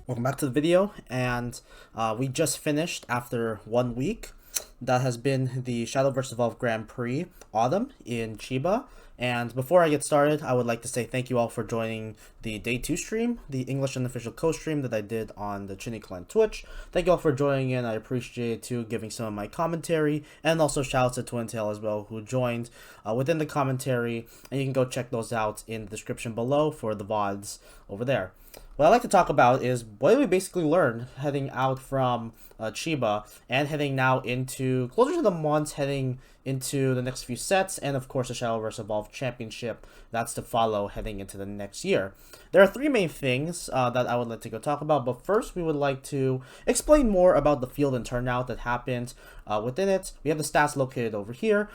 Welcome back to the video, and we just finished after 1 week. That has been the Shadowverse Evolve Grand Prix Autumn in Chiba. And before I get started, I would like to say thank you all for joining the Day 2 stream, the English unofficial co-stream that I did on the Chuuni clan Twitch. Thank you all for joining in. I appreciate it too, giving some of my commentary, and also shout out to Twintail as well, who joined within the commentary. And you can go check those out in the description below for the VODs over there. What I'd like to talk about is what did we basically learn heading out from Chiba and heading now into closer to the months, heading into the next few sets, and of course the Shadowverse Evolve Championship that's to follow heading into the next year. There are three main things that I would like to go talk about, but first we would like to explain more about the field and turnout that happened within it. We have the stats located over here.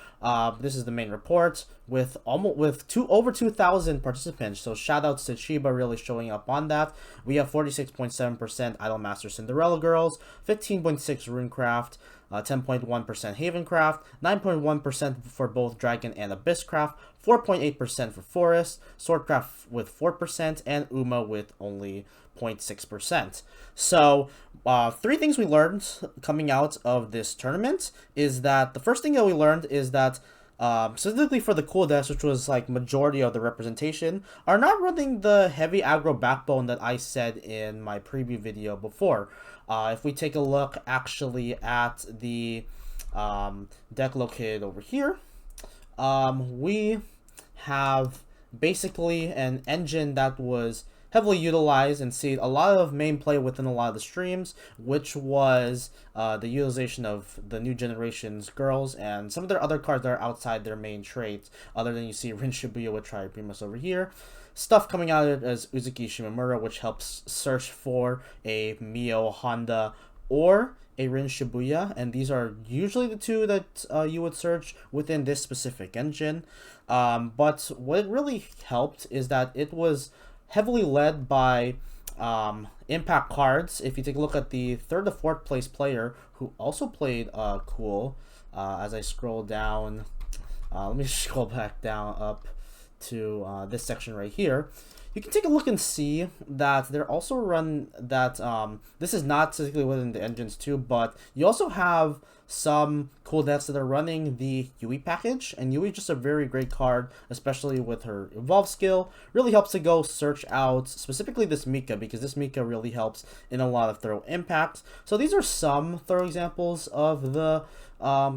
This is the main report with over 2,000 participants. So shout outs to Chiba really showing up on that. We have 46.7% iDOLM Cinderella Girls, 15.6 Runecraft, 10.1% Havencraft, 9.1% for both Dragon and Abysscraft, 4.8% for Forest, Swordcraft with 4%, and Uma with only 0.6%. So, three things we learned coming out of this tournament is that the first thing that we learned is that specifically for the cool decks, which was like majority of the representation, are not running the heavy aggro backbone that I said in my preview video before. If we take a look actually at the deck located over here, we have basically an engine that was heavily utilized and see a lot of main play within a lot of the streams, which was the utilization of the new generation's girls and some of their other cards that are outside their main traits, other than you see Rin Shibuya with Triprimus over here. Stuff coming out of it as Uzuki Shimamura, which helps search for a Mio Honda or a Rin Shibuya, and these are usually the two that you would search within this specific engine. But what really helped is that it was heavily led by impact cards. If you take a look at the third to fourth place player who also played cool, as I scroll down, let me scroll back down up to this section right here, you can take a look and see that they're also run that this is not specifically within the engines too, but you also have some cool decks that are running the Yui package, and Yui is just a very great card, especially with her evolve skill. Really helps to go search out specifically this Mika, because this Mika really helps in a lot of throw impacts. So these are some throw examples of the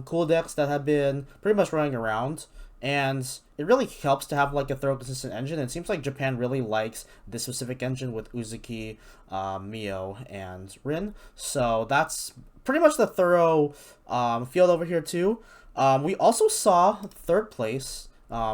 cool decks that have been pretty much running around. And it really helps to have like a thorough consistent engine. And it seems like Japan really likes this specific engine with Uzuki, Mio, and Rin. So that's pretty much the thorough field over here too. We also saw third place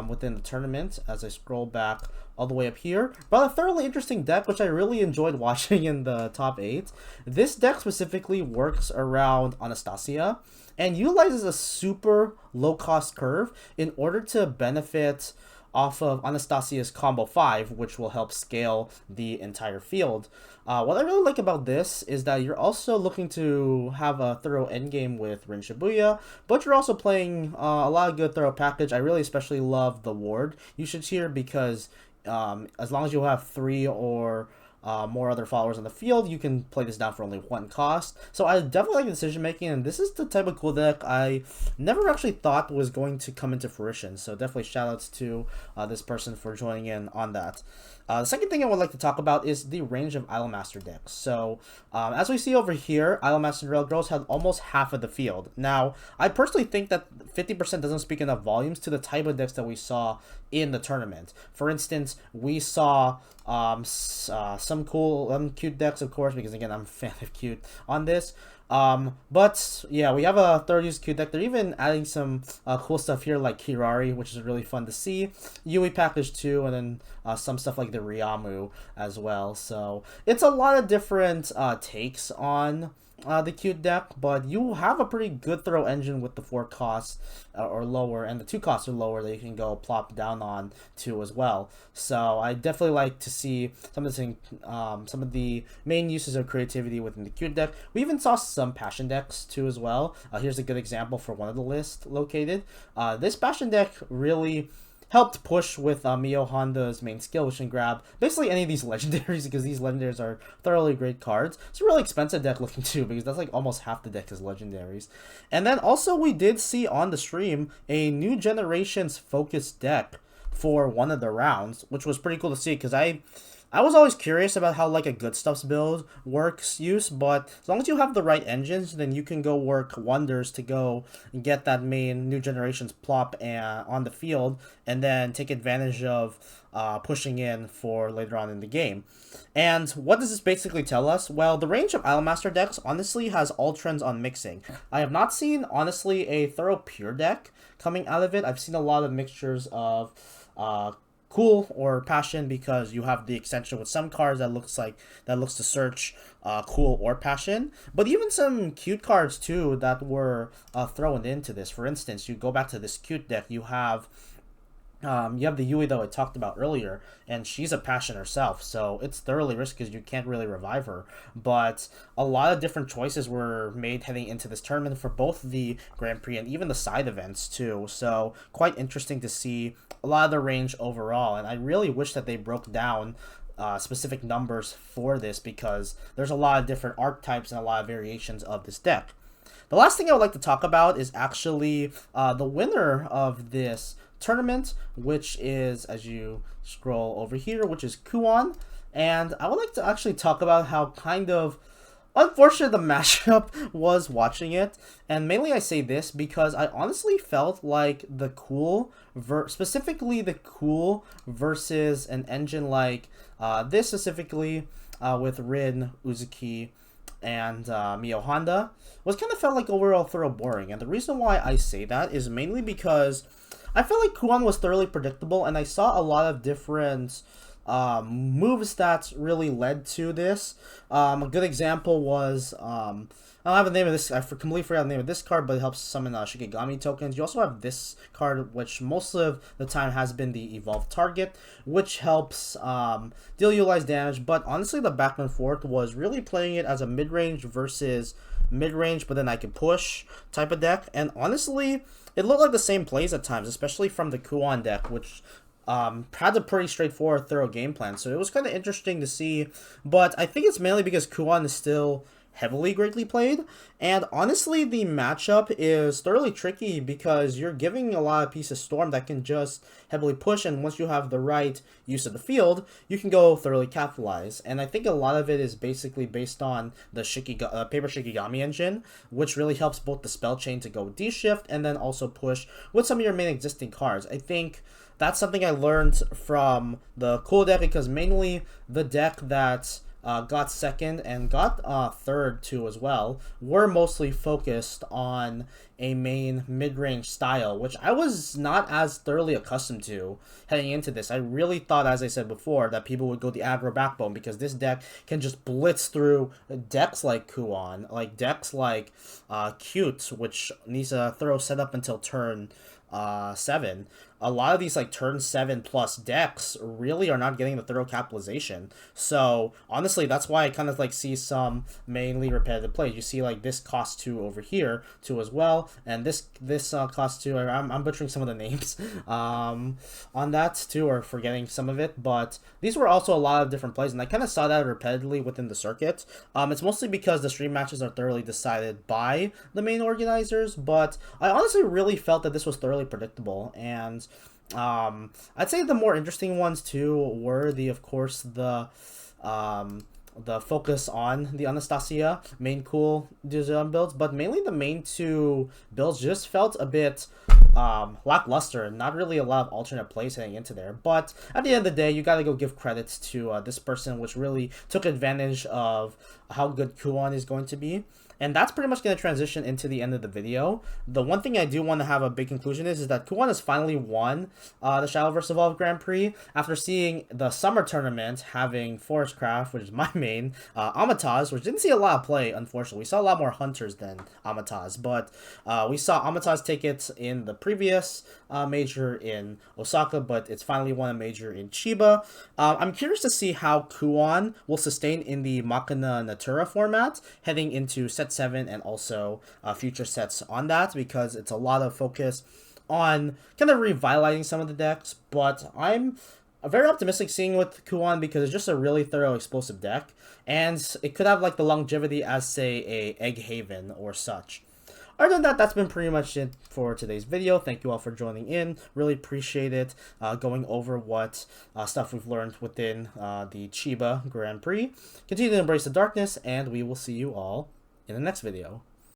within the tournament as I scroll back all the way up here. But a thoroughly interesting deck, which I really enjoyed watching in the top 8. This deck specifically works around Anastasia and utilizes a super low-cost curve in order to benefit off of Anastasia's combo 5, which will help scale the entire field. What I really like about this is that you're also looking to have a thorough endgame with Rin Shibuya, but you're also playing a lot of good thorough package. I really especially love the ward usage here because as long as you have 3 or more other followers on the field, you can play this down for only 1 cost. So I definitely like the decision making, and this is the type of cool deck I never actually thought was going to come into fruition. So definitely shout outs to this person for joining in on that. The second thing I would like to talk about is the range of Idolmaster decks. So, as we see over here, Idolmaster Cinderella Girls had almost half of the field. Now, I personally think that 50% doesn't speak enough volumes to the type of decks that we saw in the tournament. For instance, we saw some cool, cute decks, of course, because again, I'm a fan of cute on this. But yeah, we have a third use Q deck. They're even adding some cool stuff here like Kirari, which is really fun to see. Yui package too, and then some stuff like the Ryamu as well. So it's a lot of different takes on the cute deck, but you have a pretty good throw engine with the 4 costs or lower, and the 2 costs are lower that you can go plop down on to as well. So I definitely like to see some of the main uses of creativity within the cute deck. We even saw some passion decks too as well. Here's a good example for one of the lists located. This passion deck really helped push with Mio Honda's main skill, which can grab basically any of these legendaries, because these legendaries are thoroughly great cards. It's a really expensive deck looking too, because that's like almost half the deck is legendaries. And then also we did see on the stream a new generation's focused deck for one of the rounds, which was pretty cool to see, because I was always curious about how like a good stuffs build works but as long as you have the right engines, then you can go work wonders to go and get that main new generation's plop on the field, and then take advantage of pushing in for later on in the game. And what does this basically tell us? Well, the range of Idolmaster decks honestly has all trends on mixing. I have not seen honestly a thorough pure deck coming out of it. I've seen a lot of mixtures of cool or passion, because you have the extension with some cards that looks to search cool or passion, but even some cute cards too that were thrown into this. For instance, you go back to this cute deck, you have the Yui that I talked about earlier, and she's a passion herself, so it's thoroughly risky because you can't really revive her. But a lot of different choices were made heading into this tournament for both the Grand Prix and even the side events too, so quite interesting to see a lot of the range overall. And I really wish that they broke down specific numbers for this, because there's a lot of different archetypes and a lot of variations of this deck. The last thing I would like to talk about is actually the winner of this tournament, which is, as you scroll over here, which is Kuon. And I would like to actually talk about how kind of unfortunate the mashup was watching it. And mainly I say this because I honestly felt like the cool, specifically the cool versus an engine like this specifically with Rin, Uzuki, and Mio Honda was kind of felt like overall thorough boring. And the reason why I say that is mainly because I felt like Kuon was thoroughly predictable, and I saw a lot of different moves that really led to this. A good example was, I don't have the name of this, I completely forgot the name of this card, but it helps summon Shikigami tokens. You also have this card, which most of the time has been the Evolve Target, which helps deal utilized damage. But honestly, the back and forth was really playing it as a mid-range versus mid-range, but then I can push type of deck. And honestly, it looked like the same plays at times, especially from the Kuon deck, which had a pretty straightforward, thorough game plan. So it was kind of interesting to see, but I think it's mainly because Kuon is still heavily greatly played, and honestly the matchup is thoroughly tricky because you're giving a lot of pieces Storm that can just heavily push, and once you have the right use of the field, you can go thoroughly capitalize. And I think a lot of it is basically based on the Paper Shikigami engine, which really helps both the spell chain to go D-shift and then also push with some of your main existing cards. I think that's something I learned from the cool deck, because mainly the deck that got second and got third too as well were mostly focused on a main mid-range style, which I was not as thoroughly accustomed to heading into this. I really thought, as I said before, that people would go the aggro backbone, because this deck can just blitz through decks like Kuon, like decks like Cute, which needs a thorough setup until turn 7. A lot of these like turn 7 plus decks really are not getting the thorough capitalization. So honestly, that's why I kind of like see some mainly repetitive plays. You see like this cost 2 over here too as well, and this cost 2. I'm butchering some of the names on that too, or forgetting some of it. But these were also a lot of different plays, and I kind of saw that repetitively within the circuit. It's mostly because the stream matches are thoroughly decided by the main organizers, but I honestly really felt that this was thoroughly predictable. And I'd say the more interesting ones too were of course the focus on the Anastasia main cool design builds, but mainly the main 2 builds just felt a bit lackluster and not really a lot of alternate plays heading into there. But at the end of the day, you gotta go give credits to this person, which really took advantage of how good Kuon is going to be. And that's pretty much going to transition into the end of the video. The one thing I do want to have a big conclusion is that Kuon has finally won the Shadowverse Evolve Grand Prix after seeing the summer tournament having Forestcraft, which is my main, Amataz, which didn't see a lot of play, unfortunately. We saw a lot more Hunters than Amataz, but we saw Amataz take it in the previous major in Osaka, but it's finally won a major in Chiba. I'm curious to see how Kuon will sustain in the Machina Natura format heading into set 7 and also future sets on that, because it's a lot of focus on kind of revitalizing some of the decks, but I'm very optimistic seeing with Kuon because it's just a really thorough explosive deck, and it could have like the longevity as say a Egg Haven or such. Other than that, that's been pretty much it for today's video. Thank you all for joining in. Really appreciate it going over what stuff we've learned within the Chiba Grand Prix. Continue to embrace the darkness, and we will see you all in the next video.